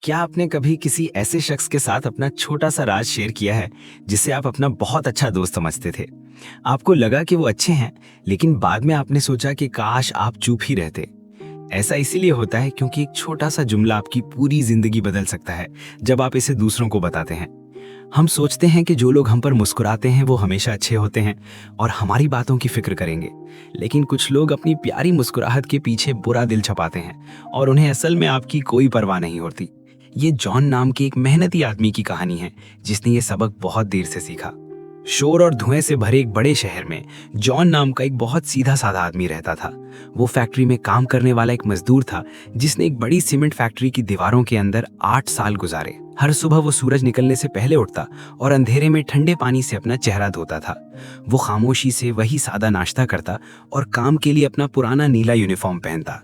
क्या आपने कभी किसी ऐसे शख्स के साथ अपना छोटा सा राज शेयर किया है जिसे आप अपना बहुत अच्छा दोस्त समझते थे? आपको लगा कि वो अच्छे हैं, लेकिन बाद में आपने सोचा कि काश आप चुप ही रहते। ऐसा इसीलिए होता है क्योंकि एक छोटा सा जुमला आपकी पूरी जिंदगी बदल सकता है जब आप इसे दूसरों को बताते हैं। हम सोचते हैं कि जो लोग हम पर मुस्कुराते हैं वो हमेशा अच्छे होते हैं और हमारी बातों की फिक्र करेंगे, लेकिन कुछ लोग अपनी प्यारी मुस्कुराहट के पीछे बुरा दिल छुपाते हैं और उन्हें असल में आपकी कोई परवाह नहीं होती। ये जॉन नाम के एक मेहनती आदमी की कहानी है जिसने ये सबक बहुत देर से सीखा। शोर और धुएं से भरे एक बड़े शहर में जॉन नाम का एक बहुत सीधा साधा आदमी रहता था। वो फैक्ट्री में काम करने वाला एक मजदूर था जिसने एक बड़ी सीमेंट फैक्ट्री की दीवारों के अंदर 8 साल गुजारे। हर सुबह वो सूरज निकलने से पहले उठता और अंधेरे में ठंडे पानी से अपना चेहरा धोता था। वो खामोशी से वही सादा नाश्ता करता और काम के लिए अपना पुराना नीला यूनिफॉर्म पहनता।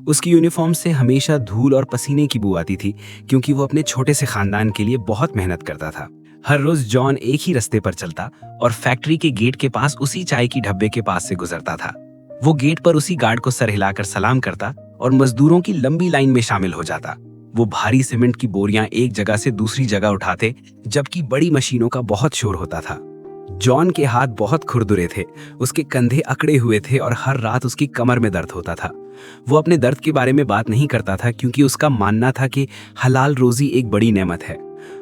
उसकी यूनिफॉर्म से हमेशा धूल और पसीने की बू आती थी क्योंकि वो अपने छोटे से खानदान के लिए बहुत मेहनत करता था। हर रोज जॉन एक ही रास्ते पर चलता और फैक्ट्री के गेट के पास उसी चाय की ढब्बे के पास से गुजरता था। वो गेट पर उसी गार्ड को सर हिलाकर सलाम करता और मजदूरों की लंबी लाइन में शामिल हो जाता। वो भारी सीमेंट की बोरियां एक जगह से दूसरी जगह उठाते जबकि बड़ी मशीनों का बहुत शोर होता था। जॉन के हाथ बहुत खुरदुरे थे, उसके कंधे अकड़े हुए थे और हर रात उसकी कमर में दर्द होता था। वो अपने दर्द के बारे में बात नहीं करता था क्योंकि उसका मानना था कि हलाल रोजी एक बड़ी नेमत है।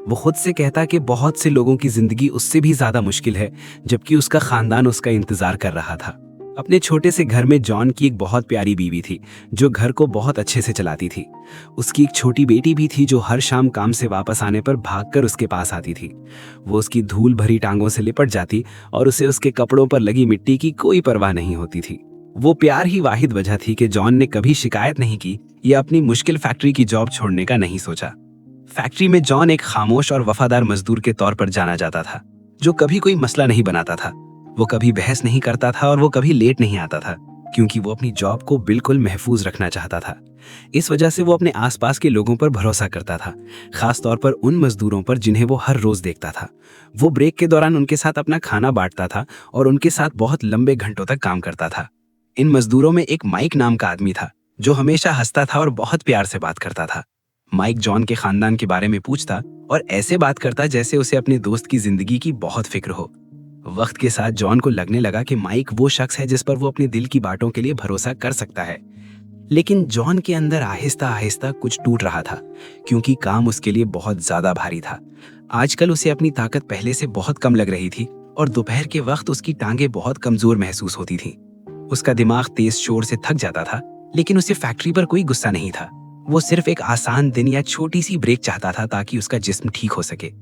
वो खुद से कहता कि बहुत से लोगों की जिंदगी उससे भी ज्यादा मुश्किल है, जबकि उसका खानदान उसका इंतजार कर रहा था। अपने छोटे से घर में जॉन की एक बहुत प्यारी बीवी थी जो घर को बहुत अच्छे से चलाती थी। उसकी एक छोटी बेटी भी थी जो हर शाम काम से वापस आने पर भागकर उसके पास आती थी। वो उसकी धूल भरी टांगों से लिपट जाती और उसे उसके कपड़ों पर लगी मिट्टी की कोई परवाह नहीं होती थी। वो प्यार ही वाहिद वजह थी कि जॉन ने कभी शिकायत नहीं की या अपनी मुश्किल फैक्ट्री की जॉब छोड़ने का नहीं सोचा। फैक्ट्री में जॉन एक खामोश और वफादार मजदूर के तौर पर जाना जाता था जो कभी कोई मसला नहीं बनाता था। वो कभी बहस नहीं करता था और वो कभी लेट नहीं आता था क्योंकि वो अपनी जॉब को बिल्कुल महफूज रखना चाहता था। इस वजह से वो अपने आसपास के लोगों पर भरोसा करता था, खास तौर पर उन मजदूरों पर जिन्हें वो हर रोज देखता था। वो ब्रेक के दौरान उनके साथ अपना खाना बांटता था और उनके साथ बहुत लंबे घंटों तक काम करता था। इन मजदूरों में एक माइक नाम का आदमी था जो हमेशा हंसता था और बहुत प्यार से बात करता था। माइक जॉन के खानदान के बारे में पूछता और ऐसे बात करता जैसे उसे अपने दोस्त की जिंदगी की बहुत फिक्र हो। वक्त के साथ जॉन को लगने लगा कि माइक वो शख्स है जिस पर वो अपने दिल की बातों के लिए भरोसा कर सकता है। लेकिन जॉन के अंदर आहिस्ता आहिस्ता कुछ टूट रहा था क्योंकि काम उसके लिए बहुत ज्यादा भारी था। आजकल उसे अपनी ताकत पहले से बहुत कम लग रही थी और दोपहर के वक्त उसकी टांगें बहुत कमजोर महसूस होती थी। उसका दिमाग तेज शोर से थक जाता था, लेकिन उसे फैक्ट्री पर कोई गुस्सा नहीं था। वो सिर्फ एक आसान दिन या छोटी सी ब्रेक चाहता था ताकि उसका जिस्म ठीक हो सके।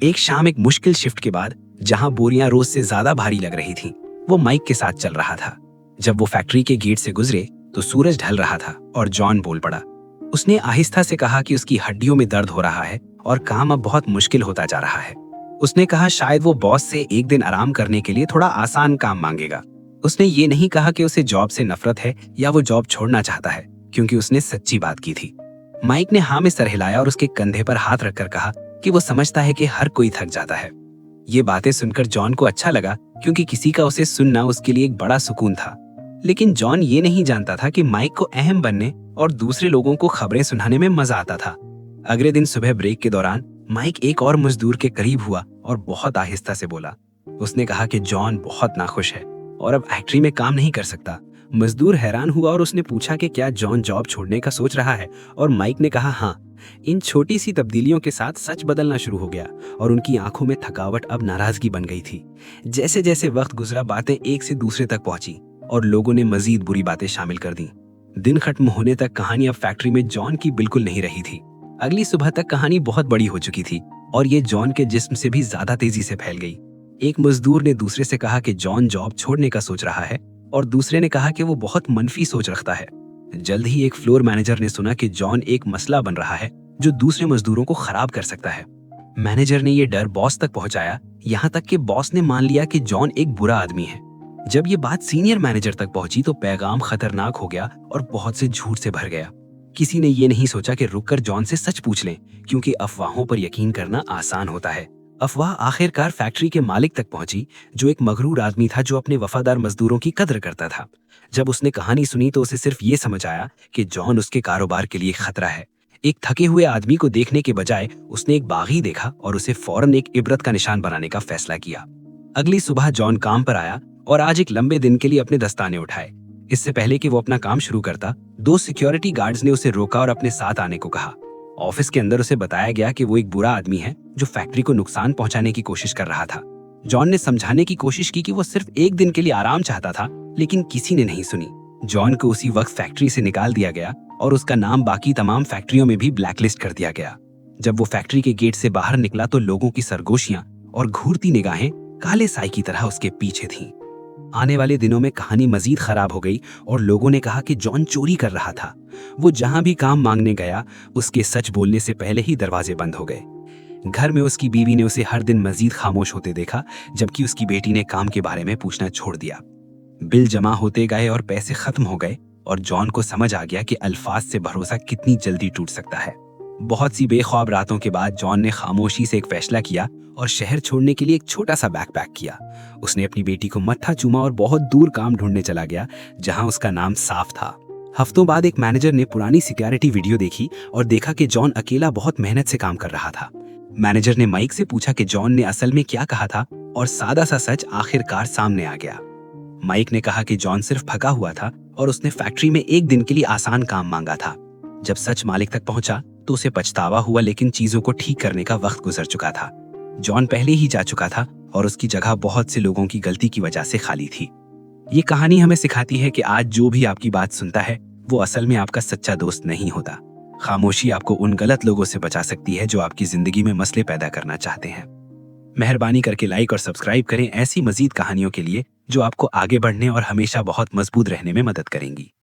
एक शाम एक मुश्किल शिफ्ट के बाद, जहां बोरियां रोज से ज्यादा भारी लग रही थीं, वो माइक के साथ चल रहा था। जब वो फैक्ट्री के गेट से गुजरे तो सूरज ढल रहा था और जॉन बोल पड़ा। उसने आहिस्ता से कहा कि उसकी हड्डियों में दर्द हो रहा है और काम अब बहुत मुश्किल होता जा रहा है। उसने कहा शायद वो बॉस से एक दिन आराम करने के लिए थोड़ा आसान काम मांगेगा। उसने ये नहीं कहा कि उसे जॉब से नफरत है या वो जॉब छोड़ना चाहता है, क्योंकि उसने सच्ची बात की थी। माइक ने हाँ में सर हिलाया और उसके कंधे पर हाथ रखकर कहा कि वो समझता है कि हर कोई थक जाता है। ये बातें सुनकर जॉन को अच्छा लगा क्योंकि किसी का उसे सुनना उसके लिए एक बड़ा सुकून था। लेकिन जॉन ये नहीं जानता था कि माइक को अहम बनने और दूसरे लोगों को खबरें सुनाने में मजा आता था। अगले दिन सुबह ब्रेक के दौरान माइक एक और मजदूर के करीब हुआ और बहुत आहिस्ता से बोला। उसने कहा कि जॉन बहुत नाखुश है और अब फैक्ट्री में काम नहीं कर सकता। मजदूर हैरान हुआ और उसने पूछा कि क्या जॉन जॉब छोड़ने का सोच रहा है, और माइक ने कहा हाँ। इन छोटी सी तब्दीलियों के साथ सच बदलना शुरू हो गया और उनकी आंखों में थकावट अब नाराजगी बन गई थी। जैसे जैसे वक्त गुजरा, बातें एक से दूसरे तक पहुंची और लोगों ने मजीद बुरी बातें शामिल कर दी। दिन खत्म होने तक कहानी अब फैक्ट्री में जॉन की बिल्कुल नहीं रही थी। अगली सुबह तक कहानी बहुत बड़ी हो चुकी थी और ये जॉन के जिस्म से भी ज्यादा तेजी से फैल गई। एक मजदूर ने दूसरे से कहा कि जॉन जॉब छोड़ने का सोच रहा है और दूसरे ने कहा कि वो बहुत मनफी सोच रखता है। जल्द ही एक फ्लोर मैनेजर ने सुना कि जॉन एक मसला बन रहा है जो दूसरे मजदूरों को खराब कर सकता है। मैनेजर ने ये डर बॉस तक पहुंचाया, यहाँ तक कि बॉस ने मान लिया कि जॉन एक बुरा आदमी है। जब ये बात सीनियर मैनेजर तक पहुंची तो पैगाम खतरनाक हो गया और बहुत से झूठ से भर गया। किसी ने ये नहीं सोचा कि रुककर जॉन से सच पूछ लें, क्योंकि अफवाहों पर यकीन करना आसान होता है। अफवाह आखिरकार फैक्ट्री के मालिक तक पहुंची, जो एक मगरूर आदमी था जो अपने वफादार मजदूरों की कद्र करता था। जब उसने कहानी सुनी तो उसे सिर्फ ये समझ आया कि जॉन उसके कारोबार के लिए खतरा है। एक थके हुए आदमी को देखने के बजाय उसने एक बागी देखा और उसे फौरन एक इबरत का निशान बनाने का फैसला किया। अगली सुबह जॉन काम पर आया और आज एक लंबे दिन के लिए अपने दस्ताने उठाए। इससे पहले कि वो अपना काम शुरू करता, 2 सिक्योरिटी गार्ड्स ने उसे रोका और अपने साथ आने को कहा। ऑफिस के अंदर उसे बताया गया कि वो एक बुरा आदमी है जो फैक्ट्री को नुकसान पहुंचाने की कोशिश कर रहा था। जॉन ने समझाने की कोशिश की कि वो सिर्फ एक दिन के लिए आराम चाहता था, लेकिन किसी ने नहीं सुनी। जॉन को उसी वक्त फैक्ट्री से निकाल दिया गया और उसका नाम बाकी तमाम फैक्ट्रियों में भी ब्लैकलिस्ट कर दिया गया। जब वो फैक्ट्री के गेट से बाहर निकला तो लोगों की सरगोशियां और घूरती निगाहें काले साई की तरह उसके पीछे थीं। आने वाले दिनों में कहानी मजीद खराब हो गई और लोगों ने कहा कि जॉन चोरी कर रहा था। वो जहां भी काम मांगने गया, उसके सच बोलने से पहले ही दरवाजे बंद हो गए। घर में उसकी बीवी ने उसे हर दिन मजीद खामोश होते देखा, जबकि उसकी बेटी ने काम के बारे में पूछना छोड़ दिया। बिल जमा होते गए और पैसे खत्म हो गए और जॉन को समझ आ गया कि अल्फाज से भरोसा कितनी जल्दी टूट सकता है। बहुत सी बेख्वाब रातों के बाद जॉन ने खामोशी से एक फैसला किया और शहर छोड़ने के लिए एक छोटा सा बैग पैक किया। उसने अपनी बेटी को मत्था चूमा और बहुत दूर काम ढूंढने चला गया जहां उसका नाम साफ था। हफ्तों बाद एक मैनेजर ने पुरानी सिक्योरिटी वीडियो देखी और देखा कि जॉन अकेला बहुत मेहनत से काम कर रहा था। मैनेजर ने माइक से पूछा कि जॉन ने असल में क्या कहा था और सादा सा सच आखिरकार सामने आ गया। माइक ने कहा कि जॉन सिर्फ थका हुआ था और उसने फैक्ट्री में एक दिन के लिए आसान काम मांगा था। जब सच मालिक तक पहुंचा तो उसे पछतावा हुआ, लेकिन चीजों को ठीक करने का वक्त गुजर चुका था। जॉन पहले ही जा चुका था और उसकी जगह बहुत से लोगों की गलती की वजह से खाली थी। ये कहानी हमें सिखाती है कि आज जो भी आपकी बात सुनता है वो असल में आपका सच्चा दोस्त नहीं होता। खामोशी आपको उन गलत लोगों से बचा सकती है जो आपकी जिंदगी में मसले पैदा करना चाहते हैं। मेहरबानी करके लाइक और सब्सक्राइब करें ऐसी मजीद कहानियों के लिए जो आपको आगे बढ़ने और हमेशा बहुत मजबूत रहने में मदद करेंगी।